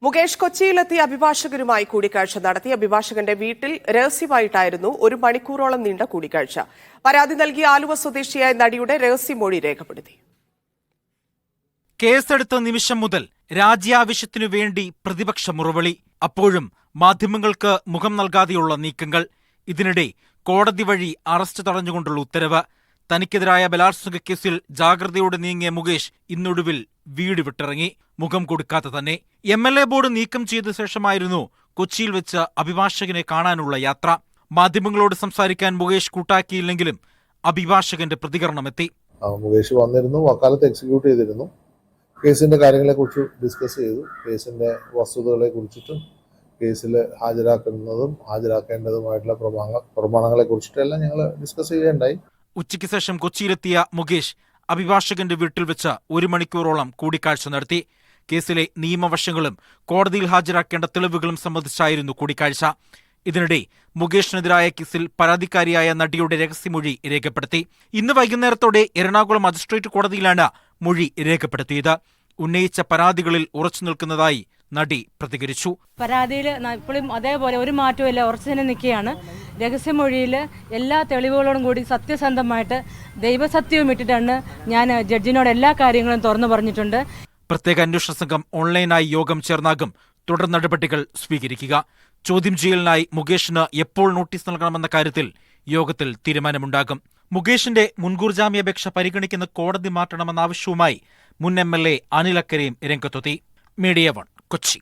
മുകേഷ് കൊച്ചിയിലെത്തിയ അഭിഭാഷകരുമായി കൂടിക്കാഴ്ച നടത്തി. അഭിഭാഷകന്റെ വീട്ടിൽ രഹസ്യമായിട്ടായിരുന്നു 1 മണിക്കൂറോളം നീണ്ട കൂടിക്കാഴ്ച. പരാതി നൽകിയ ആലുവ സ്വദേശിയായ നടിയുടെ രഹസ്യമൊഴി രേഖപ്പെടുത്തി. കേസെടുത്ത നിമിഷം മുതൽ രാജ്യാവശ്യത്തിനു വേണ്ടി പ്രതിപക്ഷ മുറവിളി. അപ്പോഴും മാധ്യമങ്ങൾക്ക് മുഖം നൽകാതെയുള്ള നീക്കങ്ങൾ. ഇതിനിടെ കോടതി വഴി അറസ്റ്റ് തടഞ്ഞുകൊണ്ടുള്ള ഉത്തരവ്. തനിക്കെതിരായ ബലാത്സംഗ കേസിൽ ജാഗ്രതയോടെ നീങ്ങിയ മുകേഷ് ഇന്നൊടുവിൽ വീട് വിട്ടിറങ്ങി. മുഖം കൊടുക്കാതെ തന്നെ. MLA ബോർഡ് നീക്കം ചെയ്ത ശേഷമായിരുന്നു കൊച്ചിയിൽ വെച്ച് അഭിഭാഷകനെ കാണാനുള്ള യാത്ര. മാധ്യമങ്ങളോട് സംസാരിക്കാൻ മുകേഷ് കൂട്ടാക്കിയില്ലെങ്കിലും അഭിഭാഷകന്റെ പ്രതികരണമെത്തി. മുകേഷ് വന്നിരുന്നു, വക്കാലത്ത് എക്സിക്യൂട്ട് ചെയ്തിരുന്നു. കേസിന്റെ കാര്യങ്ങളെക്കുറിച്ച് ഡിസ്കസ് ചെയ്തു. കേസിന്റെ വസ്തുതകളെ കുറിച്ചിട്ടും കേസിൽ ഹാജരാക്കുന്നതും ഹാജരാക്കേണ്ടതുമായിട്ടുള്ള പ്രമാണങ്ങളെ കുറിച്ചിട്ടെല്ലാം ഞങ്ങൾ ഡിസ്കസ് ചെയ്യുകയുണ്ടായി. ഉച്ചയ്ക്ക് ശേഷം കൊച്ചിയിലെത്തിയ മുകേഷ് അഭിഭാഷകന്റെ വീട്ടിൽ വെച്ച് 1 മണിക്കൂറോളം കൂടിക്കാഴ്ച നടത്തി. കേസിലെ നിയമവശങ്ങളും കോടതിയിൽ ഹാജരാക്കേണ്ട തെളിവുകളും സംബന്ധിച്ചായിരുന്നു കൂടിക്കാഴ്ച. ഇതിനിടെ മുകേഷിനെതിരായ കേസിൽ പരാതിക്കാരിയായ നടിയുടെ രഹസ്യമൊഴി രേഖപ്പെടുത്തി. ഇന്ന് വൈകുന്നേരത്തോടെ എറണാകുളം മജിസ്ട്രേറ്റ് കോടതിയിലാണ് മൊഴി രേഖപ്പെടുത്തിയത്. ഉന്നയിച്ച പരാതികളിൽ ഉറച്ചു നിൽക്കുന്നതായി നടി പ്രതികരിച്ചു. പരാതിയിൽ ഇപ്പോഴും അതേപോലെ ഒരു മാറ്റമില്ല, ഉറച്ചു തന്നെ നിൽക്കുകയാണ്. രഹസ്യമൊഴിയിൽ എല്ലാ തെളിവുകളോടും കൂടി സത്യസന്ധമായിട്ട് ദൈവസത്യവും ഇട്ടിട്ടാണ് ഞാൻ ജഡ്ജിനോട് എല്ലാ കാര്യങ്ങളും തുറന്നു പറഞ്ഞിട്ടുണ്ട്. പ്രത്യേക അന്വേഷണ സംഘം ഓൺലൈനായി യോഗം ചേർന്നാകും തുടർ നടപടികൾ സ്വീകരിക്കുക. ചോദ്യം ചെയ്യലിനായി മുകേഷിന് എപ്പോൾ നോട്ടീസ് നൽകണമെന്ന കാര്യത്തിൽ യോഗത്തിൽ തീരുമാനമുണ്ടാകും. മുകേഷിന്റെ മുൻകൂർ ജാമ്യാപേക്ഷ പരിഗണിക്കുന്ന കോടതി മാറ്റണമെന്ന ആവശ്യവുമായി മുൻ MLA അനിൽ അക്കരയും രംഗത്തെത്തി. മീഡിയ 1 കൊച്ചി.